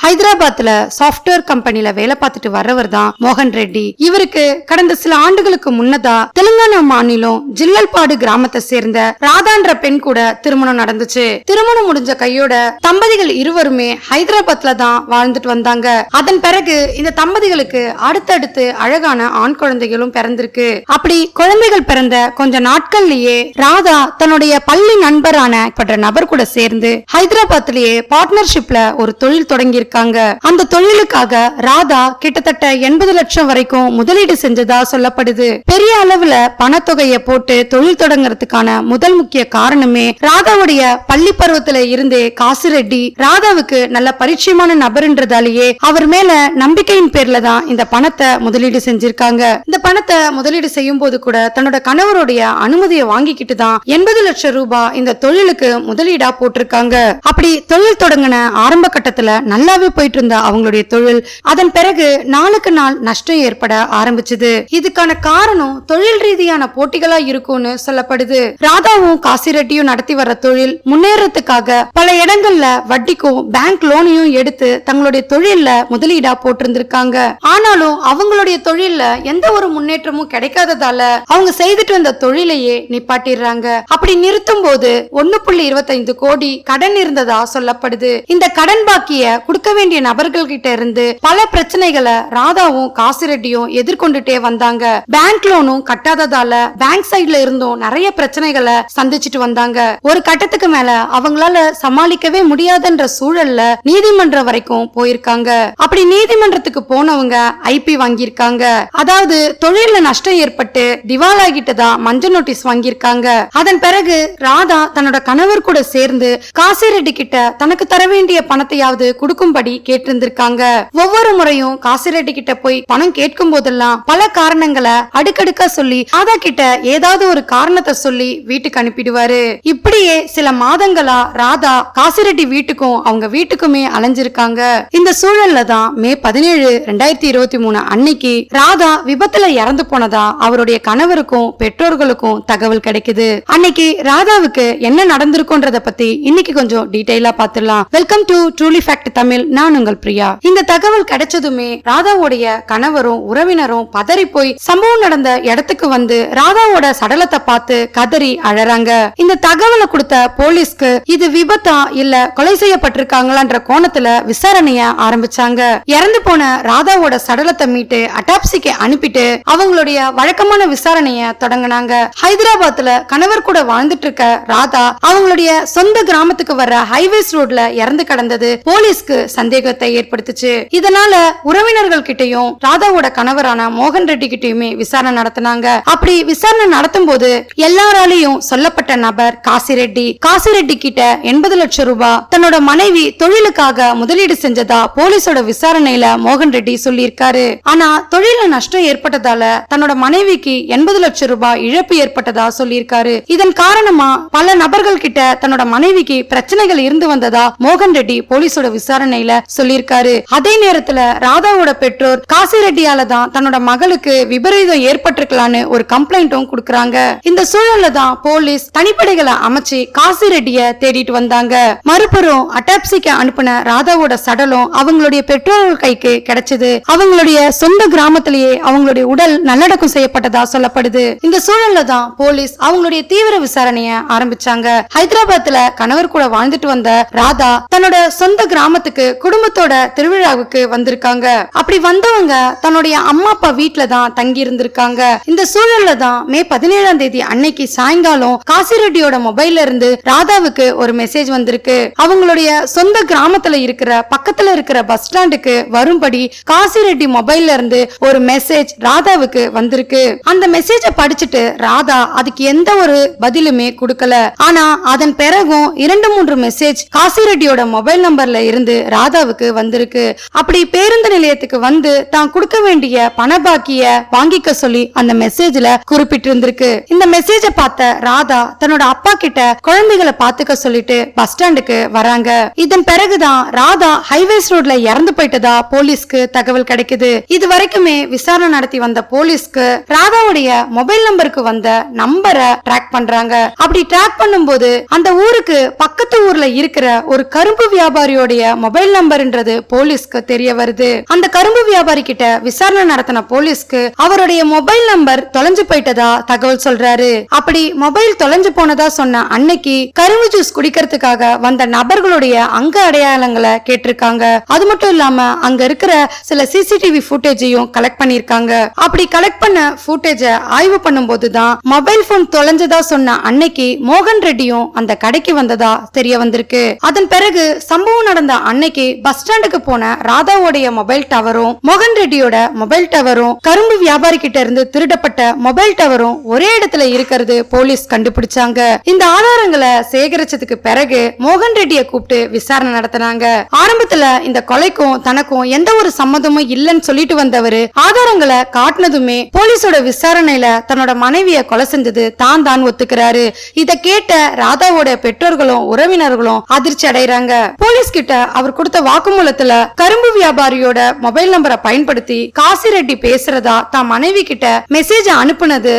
ஹைதராபாத்ல சாப்ட்வேர் கம்பெனில வேலை பார்த்துட்டு வர்றவர் தான் மோகன் ரெட்டி. இவருக்கு கடந்த சில ஆண்டுகளுக்கு முன்னதா தெலுங்கானா மாநிலம் ஜில்லல்பாடு கிராமத்தை சேர்ந்த ராதான்ற பெண் கூட திருமணம் நடந்துச்சு. திருமணம் முடிஞ்ச கையோட தம்பதிகள் இருவருமே ஹைதராபாத்ல தான் வாழ்ந்துட்டு வந்தாங்க. அதன் பிறகு இந்த தம்பதிகளுக்கு அடுத்தடுத்து அழகான ஆண் குழந்தைகளும் பிறந்திருக்கு. அப்படி குழந்தைகள் பிறந்த கொஞ்ச நாட்கள்லயே ராதா தன்னுடைய பள்ளி நண்பரான நபர் கூட சேர்ந்து ஹைதராபாத்லயே பார்ட்னர்ஷிப்ல ஒரு தொழில் தொடங்கி இருக்காங்க. அந்த தொழிலுக்காக ராதா கிட்டத்தட்ட 80 லட்சம் வரைக்கும் முதலீடு செஞ்சதா சொல்லப்படுது. பெரிய அளவுல பணத்தொகையை போட்டு தொழில் தொடங்குறதுக்கான முதல் முக்கிய காரணமே ராதாவுடைய பள்ளி பருவத்துல இருந்தே காசிரெட்டி ராதாவுக்கு நல்ல பரிச்சயமான நபர்ன்றதாலேயே அவர் மேல நம்பிக்கையின் பேர்ல தான் இந்த பணத்தை முதலீடு செஞ்சிருக்காங்க. இந்த பணத்தை முதலீடு செய்யும் போது கூட தன்னோட கணவருடைய அனுமதியை வாங்கிக்கிட்டு தான் 80 லட்சம் ரூபாய் இந்த தொழிலுக்கு முதலீடா போட்டிருக்காங்க. அப்படி தொழில் தொடங்கின ஆரம்ப கட்டத்துல நல்லாவே போயிட்டு இருந்த அவங்களுடைய தொழில் அதன் பிறகு நாளுக்கு நாள் நஷ்டம் ஏற்பட ஆரம்பிச்சது. இதுக்கான காரணம் தொழில் ரீதியான போட்டிகளா இருக்கும்னு சொல்லப்படுது. ராதாவும் காசிரெட்டியும் நடத்தி வர்ற தொழில் முன்னேறதுக்காக பல இடங்கள்ல வட்டிக்கும் பேங்க் லோனையும் எடுத்து தங்களுடைய தொழில்ல முதலீடா போட்டிருந்திருக்காங்க. ஆனாலும் அவங்களுடைய தொழில்ல எந்த ஒரு முன்னேற்றமும் கிடைக்காததால அவங்க செய்துட்டு வந்த தொழிலையே நிப்பாட்டிடுறாங்க. அப்படி நிறுத்தும் போது 1.25 கோடி கடன் இருந்ததா சொல்லப்படுது. இந்த கடன் பாக்கிய கொடுக்க வேண்டிய நபர்கள் கிட்ட இருந்து பல பிரச்சனைகளை ராதாவும் காசிரெட்டியும் எதிர்கொண்டுட்டே வந்தாங்க. பேங்க் லோனும் கட்டாததால பேங்க் சைட்ல இருந்தும் நிறைய பிரச்சனைகளை சந்திச்சுட்டு வந்தாங்க. ஒரு கட்டத்துக்கு மேல அவங்களால சமாளிக்கவே முடியாதுன்ற சூழல்ல நீதிமன்றம் வரைக்கும் போயிருக்காங்க. அப்படி நீதிமன்றத்துக்கு போனவங்க ஐபி வாங்கியிருக்காங்க. அதாவது தொழில நஷ்டம் ஏற்பட்டு திவாலாகிட்டதா மஞ்சள் நோட்டீஸ் வாங்கியிருக்காங்க. அதன் பிறகு ராதா தன்னோட கணவர் கூட சேர்ந்து காசிரெட்டி கிட்ட தனக்கு தர வேண்டிய பணத்தையாவது கொடுக்கும்படி கேட்டிருந்திருக்காங்க. ஒவ்வொரு முறையும் காசிரெட்டி கிட்ட போய் பணம் கேட்கும் போதெல்லாம் பல காரணங்களை அடுக்கடுக்கா சொல்லி ராதா கிட்ட ஏதாவது ஒரு காரணத்தை சொல்லி வீட்டுக்கு அனுப்பிடுவாரு. இப்படியே சில மாதங்களா ராதா காசிரெட்டி வீட்டுக்கும் அவங்க வீட்டுக்குமே அலைஞ்சிருக்காங்க. இந்த சூழல்ல தான் மே 17, 2023 அன்னைக்கு ராதா விபத்துல இறந்து போனதா அவருடைய கணவருக்கும் பெற்றோர்களுக்கும் தகவல் கிடைக்குது. அன்னைக்கு ராதாவுக்கு என்ன நடந்திருக்கும்ன்றத பத்தி இன்னைக்கு கொஞ்சம் டீடைலா பாத்துடலாம். Welcome to truly fact Tamil. நான் உங்கள் பிரியா. இந்த தகவல் கிடைச்சதுமே ராதாவுடைய கணவரும் உறவினரும் பதறி போய் சம்பவம் நடந்த இடத்துக்கு வந்து ராதாவோட சடலத்தை பார்த்து கதறி அழறாங்க. இந்த தகவலை கொடுத்த போலீஸ்க்கு இது விபத்தா இல்ல கொலை செய்யப்பட்டிருக்காங்களான்ற கோணத்துல விசாரணைய ஆரம்பிச்சாங்க. இறந்து போன ராதாவோட சடலத்தை மீட்டு அட்டாப்சிக்கு அனுப்பிட்டு அவங்களுடைய வழக்கமான விசாரணைய தொடங்கினாங்க. ஹைதராபாத்ல கணவர் கூட வாழ்ந்துட்டு இருக்க ராதா அவங்களுடைய சொந்த கிராமத்துக்கு வர்ற ஹைவேஸ் ரோட்ல இறந்து கிடந்தது போலீஸ்க்கு சந்தேகத்தை ஏற்படுத்துச்சு. இதனால உறவினர்கள் கிட்டையும் ராதாவோட கணவரான மோகன் ரெட்டி கிட்டையுமே விசாரணை நடத்தினாங்க. அப்படி விசாரணை நடத்தும் போது எல்லாராலையும் சொல்லப்பட்ட நபர் காசிரெட்டி. காசிரெட்டி கிட்ட 80 லட்சம் ரூபாய் தன்னோட மனைவி தொழிலுக்காக முதலீடு செஞ்சதா போலீஸோட விசாரணையில மோகன் ரெட்டி சொல்லியிருக்காரு. ஆனா தொழில நஷ்டம் ஏற்பட்டதால தன்னோட மனைவிக்கு 80 லட்சம் ரூபாய் இழப்பு ஏற்பட்டதா சொல்லியிருக்காரு. இதன் காரணமா பல நபர்கள் கிட்ட தன்னோட மனைவிக்கு பிரச்சனைகள் இருந்து வந்ததா மோகன் ரெட்டி போலீஸோட விசாரணையில சொல்லியிருக்காரு. அதே நேரத்துல ராதாவோட பெற்றோர் காசிரெட்டியால தான் தன்னோட மகளுக்கு விபரீதம் ஏற்பட்டிருக்கலான்னு ஒரு கம்ப்ளைண்டும் கொடுக்கறாங்க. இந்த சூழல்ல தான் போலீஸ் தனிப்படைகளை அமைச்சு காசிரெட்டிய தேடிட்டு வந்தாங்க. மறுபுறம் அட்டாப்சிக்கு அனுப்பின ராதாவோட சடலம் அவங்களுடைய பெற்றோர்கள் கைக்கு கிடைச்சது. அவங்களுடைய சொந்த கிராமத்திலேயே அவங்களுடைய உடல் நல்லடக்கம் செய்யப்பட்டதா சொல்லப்படுது. இந்த சூழல்ல தான் போலீஸ் அவங்களுடைய தீவிர விசாரணைய ஆரம்பிச்சாங்க. ஹைதராபாத்ல கணவர் கூட வாழ்ந்துட்டு வந்த ராதா தன்னோட சொந்த கிராமத்துக்கு குடும்பத்தோட திருவிழாவுக்கு வந்திருக்காங்க. அப்படி வந்தவங்க தன்னுடைய அம்மா அப்பா வீட்டுல தான் தங்கி இருந்திருக்காங்க. இந்த சூழல்ல தான் மே 17ஆம் தேதி அன்னைக்கு சாயங்காலம் காசிரெட்டியோட மொபைல்ல இருந்து ராதாவுக்கு ஒரு மெசேஜ் வந்திருக்கு. அவங்களுடைய சொந்த கிராமத்துல இருக்கிற பக்கத்துல இருக்கிற பஸ் ஸ்டாண்டுக்கு வரும்படி காசிரெட்டி மொபைல்ல இருந்து ஒரு மெசேஜ் ராதாவுக்கு வந்திருக்கு. அந்த மெசேஜ படிச்சுட்டு ராதா அதுக்கு எந்த ஒரு பதிலுமே கொடுக்கல. ஆனா அதன் பிறகும் 2-3 மெசேஜ் காசிரெட்டியோட மொபைல் நம்பர்ல இருந்து ராதாவுக்கு வந்திருக்கு. அப்படி பேருந்து நிலையத்துக்கு வந்து தான் கொடுக்க வேண்டிய பண பாக்கிய வாங்கிக்க சொல்லி அந்த மெசேஜ்ல குறிப்பிட்டிருந்திருக்கு. இந்த மெசேஜ பார்த்த ராதா தன்னோட அப்பா கிட்ட குழந்தைகளை பாத்துக்க சொல்லிட்டு பஸ் ஸ்டாண்டுக்கு வராங்க. இதன் பிறகுதான் ராதா ஹைவேஸ் ரோட்ல இறந்து போயிட்டதா போலீஸ்க்கு தகவல் கிடைக்குது. இது வரைக்குமே விசாரணை நடத்தி வந்த போலீஸ்க்கு ராதாவுடைய மொபைல் நம்பருக்கு வந்த நம்பரை ட்ராக் பண்றாங்க. அப்படி ட்ராக் பண்ணும்போது அந்த ஊருக்கு பக்கத்து ஊர்ல இருக்கிற ஒரு கரும்பு வியாபாரியோடைய மொபைல் மொபைல் நம்பர்ன்றது போலீஸ்க்கு தெரிய வருது. அந்த கரும்பு வியாபாரி கிட்ட விசாரணை நடத்தின போலீஸ்க்கு அவருடைய மொபைல் நம்பர் தொலைஞ்சு போயிட்டதா தகவல் சொல்றாரு. அப்படி மொபைல் தொலைஞ்சு போனதா சொன்ன அன்னைக்கு கரும்பு ஜூஸ் குடிக்கிறதுக்காக வந்த நபர்களுடைய அங்க அடையாளங்களை கேட்டிருக்காங்க. அது மட்டும் இல்லாம அங்க இருக்கிற சில சிசிடிவி ஃபுட்டேஜையும் கலெக்ட் பண்ணிருக்காங்க. அப்படி கலெக்ட் பண்ண ஃபுட்டேஜ ஆய்வு பண்ணும்போதுதான் மொபைல் போன் தொலைஞ்சதா சொன்ன அன்னைக்கு மோகன் ரெட்டியும் அந்த கடைக்கு வந்ததா தெரிய வந்திருக்கு. அதன் பிறகு சம்பவம் நடந்த அன்னைக்கு பஸ் ஸ்டாண்டுக்கு போன ராதாவோடைய மொபைல் டவரும் மோகன் ரெட்டியோட மொபைல் டவரும் கரும்பு வியாபாரி கிட்ட இருந்து திருடப்பட்ட மொபைல் டவரும் ஒரே இடத்துல இருக்கிறது போலீஸ் கண்டுபிடிச்சாங்க. இந்த ஆதாரங்களை சேகரிச்சதுக்கு பிறகு மோகன் ரெட்டியை கூப்பிட்டு விசாரணை நடத்தினாங்க. ஆரம்பத்துல இந்த கொலைக்கும் தனக்கும் எந்த ஒரு சம்மதமும் இல்லைன்னு சொல்லிட்டு வந்தவரு ஆதாரங்களை காட்டினதுமே போலீஸோட விசாரணையில தன்னோட மனைவிய கொலை செஞ்சது தான் ஒத்துக்கிறாரு. இத கேட்ட ராதாவோட பெற்றோர்களும் உறவினர்களும் அதிர்ச்சி அடைறாங்க. போலீஸ் கிட்ட அவர் கொடுத்த வாக்குமூலத்துல கரும்பு வியாபாரியோட மொபைல் நம்பரை பயன்படுத்தி காசி ரெட்டி பேசுறதா தான் மனைவி கிட்ட மெசேஜ் அனுப்புனது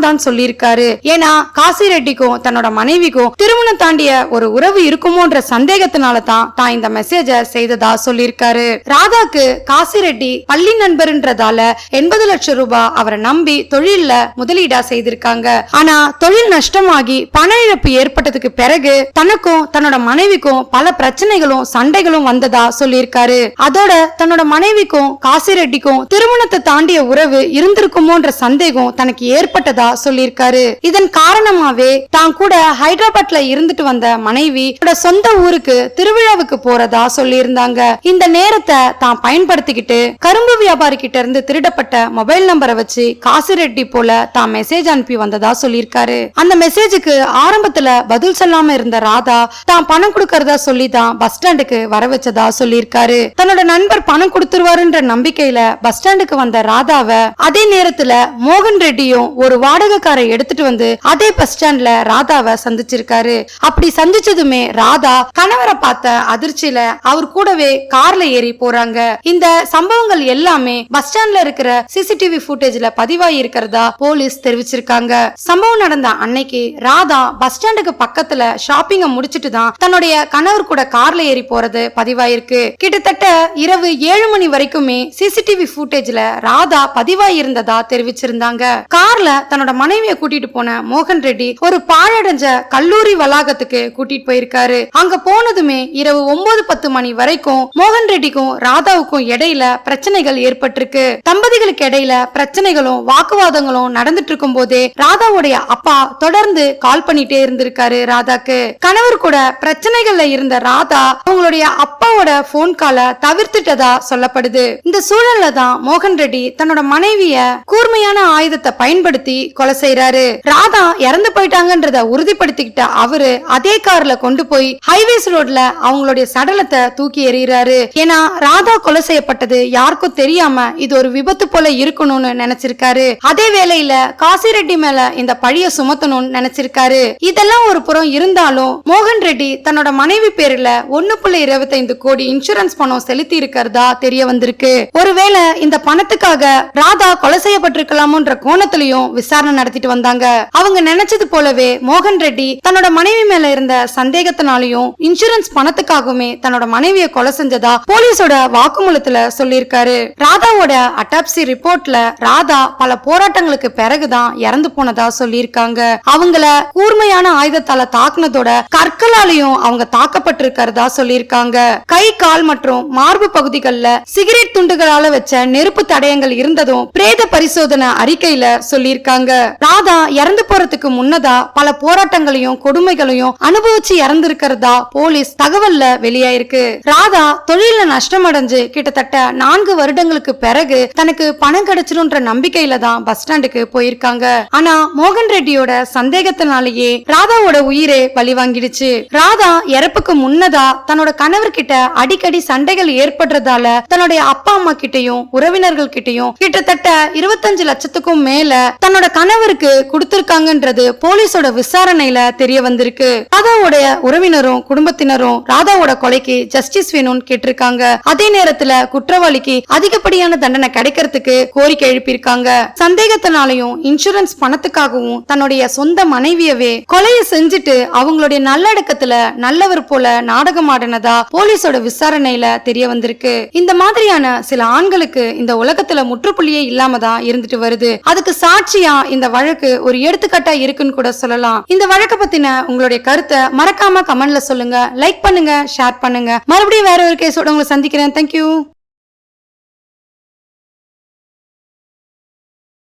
தான் சொல்லியிருக்காரு. ஏன்னா காசி ரெட்டிக்கும் தன்னோட மனைவிக்கும் திருமணம் தாண்டிய ஒரு உறவு இருக்குமோன்ற சந்தேகத்தினால தான் இந்த மெசேஜ செய்ததா சொல்லியிருக்காரு. ராதாக்கு காசி ரெட்டி பள்ளி நண்பர்ன்றதால 80 லட்சம் ரூபாய் அவரை நம்பி தொழில முதலீடா செய்திருக்காங்க. ஆனா தொழில் நஷ்டமாகி பண இழப்பு ஏற்பட்டதுக்கு பிறகு தனக்கும் தன்னோட மனைவிக்கும் பல பிரச்சனைகளும் சண்டைகளும் வந்ததா சொல்லியிருக்காரு. அதோட தன்னோட மனைவிக்கும் காசி ரெட்டிக்கும் திருமணத்தை தாண்டிய உறவு இருந்திருக்குமோன்ற சந்தேகம் தனக்கு ஏற்பட்டதா சொல்லியிருக்காரு. இதன் காரணமாவே தான் கூட ஹைதராபாத்ல இருந்துட்டு வந்த மனைவி சொந்த ஊருக்கு திருவிழாவுக்கு போறதா சொல்லியிருந்தாங்க. இந்த நேரத்தை தான் பயன்படுத்திக்கிட்டு கரும்பு வியாபாரி கிட்ட இருந்து திருடப்பட்ட மொபைல் நம்பரை வச்சு காசி ரெட்டி போல தான் மெசேஜ் அனுப்பி வந்ததா சொல்லியிருக்காரு. அந்த மெசேஜுக்கு ஆரம்பத்துல பதில் சொல்லாம இருந்த ராதா தான் பணம் கொடுக்கறதா சொல்லி தான் பஸ் ஸ்டாண்டுக்கு வர வச்சதா சொல்லியிருக்காரு. தன்னோட நண்பர் பணம் கொடுத்துருவாருன்ற நம்பிக்கையில பஸ் ஸ்டாண்டுக்கு வந்த ராதாவை அதே நேரத்துல மோகன் ரெட்டியும் ஒரு வாடகைக்காரை எடுத்துட்டு வந்து அதே பஸ் ஸ்டாண்ட்ல ராதாவை சந்திச்சிருக்காரு. அப்படி சந்திச்சதுமே ராதா கணவரை பார்த்த அதிர்ச்சியில அவர் கூடவே கார்ல ஏறி போறாங்க. இந்த சம்பவங்கள் எல்லாமே பஸ் ஸ்டாண்ட்ல இருக்கிற சிசிடிவி ஃபுட்டேஜ்ல பதிவாகி இருக்கிறதா போலீஸ் தெரிவிச்சிருக்காங்க. சம்பவம் நடந்த அன்னைக்கு ராதா பஸ் ஸ்டாண்டுக்கு பக்கத்துல ஷாப்பிங்க முடிச்சிட்டு தான் தன்னுடைய கணவர் கூட கார்ல ஏறி போறது பதிவாயிருக்கு. கிட்டத்தட்ட இரவு 7 மணி வரைக்குமே சிசிடிவி ஃபுட்டேஜ்ல ராதா பதிவாகி இருந்ததா தெரிவிச்சிருந்தாங்க. கார்ல தன்னோட மனைவியை கூட்டிட்டு போன மோகன் ரெட்டி ஒரு பாழடைஞ்ச கல்லூரி வளாகத்துக்கு கூட்டிட்டு போயிருக்காரு. அங்க போனதுமே இரவு 9-10 மணி வரைக்கும் மோகன் ரெட்டிக்கும் ராதாவுக்கும் இடையில பிரச்சனைகள் ஏற்பட்டிருக்கு. தம்பதிகளுக்கு இடையில பிரச்சனைகளும் வாக்குவாதங்களும் நடந்துட்டு இருக்கும் போதே ராதாவுடைய அப்பா தொடர்ந்து கால் பண்ணிட்டே இருந்திருக்காரு ராதாக்கு. கணவர் கூட பிரச்சனைகள்ல இருந்த ராதா அவங்களுடைய அப்பாவோட போன் கால தவிர்த்துட்டதா சொல்லப்படுது. இந்த சூழல்ல தான் மோகன் ரெட்டி தன்னோட மனைவிய கூர்மையான ஆயுதத்தை பயன்படுத்தி கொலை செய்யறாரு. ராதா இறந்து போயிட்டாங்கன்றத உறுதிப்படுத்திக்கிட்ட அவரு அதே கார்ல கொண்டு போய் ஹைவேஸ் ரோட்ல அவங்களுடைய சடலத்தை தூக்கி எறிகிறாரு. ஏன்னா ராதா கொலை செய்யப்பட்டது யாருக்கும் தெரியாம இது ஒரு விபத்து போல இருக்கணும்னு நினைச்சிருக்காரு. அதே வேளையில காசி ரெட்டி மேல இந்த பழிய சுமத்தணும்னு நினைச்சிருக்காரு. இதெல்லாம் ஒரு புறம் இருந்தாலும் மோகன் ரெட்டி தன்னோட மனைவி பேர்ல 1.25 கோடி இன்சூரன்ஸ் பணம் செலுத்தி இருக்கிறதா தெரிய வந்திருக்கு. ஒருவேளை இந்த பணத்துக்காக ராதா கொலை செய்யப்பட்டிருக்கலாமோன்ற கோணத்திலையும் விசாரணை நடத்திட்டு வந்தாங்க. அவங்க நினைச்சது போலவே மோகன் ரெட்டி தன்னோட மனைவி மேல இருந்த சந்தேகத்தினாலையும் இன்சூரன்ஸ் பணத்துக்காகவுமே தன்னோட மனைவியை கொலை செஞ்சதா போலீஸோட வாக்குமூலத்துல சொல்லியிருக்காரு. ராதாவோட அட்டாப்சி ரிப்போர்ட்ல ராதா பல போராட்டங்களுக்கு பிறகுதான் இறந்து போனதா சொல்லியிருக்காங்க. அவங்கள கூர்மையான ஆயுதத்தால தாக்குனதோட கற்களாலையும் அவங்க தாக்கப்பட்டிருக்கிறதா சொல்லியிருக்காங்க. கை கால் மற்றும் மார்பு பகுதிகள்ல சிகரெட் துண்டுகளால வச்ச நெருப்பு தடயங்கள் இருந்ததும் பிரேத பரிசோதனை அறிக்கையில சொல்லியிருக்காங்க. ராதா இறந்து போறதுக்கு முன்னதா பல போராட்டங்களையும் கொடுமைகளையும் அனுபவிச்சு இறந்திருக்கிறதா போலீஸ் தகவல்ல வெளியாயிருக்கு. ராதா தொழில நஷ்டம் அடைஞ்சு கிட்டத்தட்ட 4 வருடங்களுக்கு பிறகு தனக்கு பணம் கிடைச்சிரும்ன்ற நம்பிக்கையில தான் பஸ் ஸ்டாண்டுக்கு போயிருக்காங்க. ஆனா மோகன் ரெட்டியோட சந்தேகத்தினாலேயே ராதாவோட உயிரே பலி வாங்கிடுச்சு. ராதா இறப்புக்கு முன்னதா தன்னோட கணவர் கிட்ட அடிக்கடி சண்டைகள் ஏற்படுறதால தன்னுடைய அப்பா அம்மா கிட்டையும் உறவினர்கள் கிட்டையும் கிட்டத்தட்ட 25 லட்சத்துக்கும் மேல தன்னோட கணவருக்கு கொடுத்திருக்காங்கன்றது போலீஸோட விசாரணையில தெரிய வந்திருக்கு. ராதாவோட உறவினரும் குடும்பத்தினரும் ராதாவோட கொலைக்கு ஜஸ்டிஸ் வேணும்னு கேட்டிருக்காங்க. அதே நேரத்துல குற்றவாளிக்கு அதிகப்படியான தண்டனை கிடைக்கிறதுக்கு கோரிக்கை எழுப்பியிருக்காங்க. சந்தேகத்தினாலையும் இன்சூரன்ஸ் பணத்துக்காகவும் தன்னுடைய சொந்த மனைவியவே கொலையை செஞ்சுட்டு அவங்களுடைய நல்லடக்கத்துல நல்லவர் போல நாடகம் ஆடினதா போலீஸ் போலீஸோட விசாரணையில தெரிய வந்திருக்கு. இந்த மாதிரியான சில ஆண்களுக்கு இந்த உலகத்துல முற்றுப்புள்ளியே இல்லாம தான் இருந்துட்டு வருது. அதுக்கு சாட்சியா இந்த வழக்கு ஒரு எடுத்துக்காட்டா இருக்குன்னு கூட சொல்லலாம். இந்த வழக்க பத்தின உங்களுடைய கருத்தை மறக்காம கமெண்ட்ல சொல்லுங்க. லைக் பண்ணுங்க, ஷேர் பண்ணுங்க. மறுபடியும் வேற ஒரு கேஸோட உங்களை சந்திக்கிறேன். தேங்க்யூ.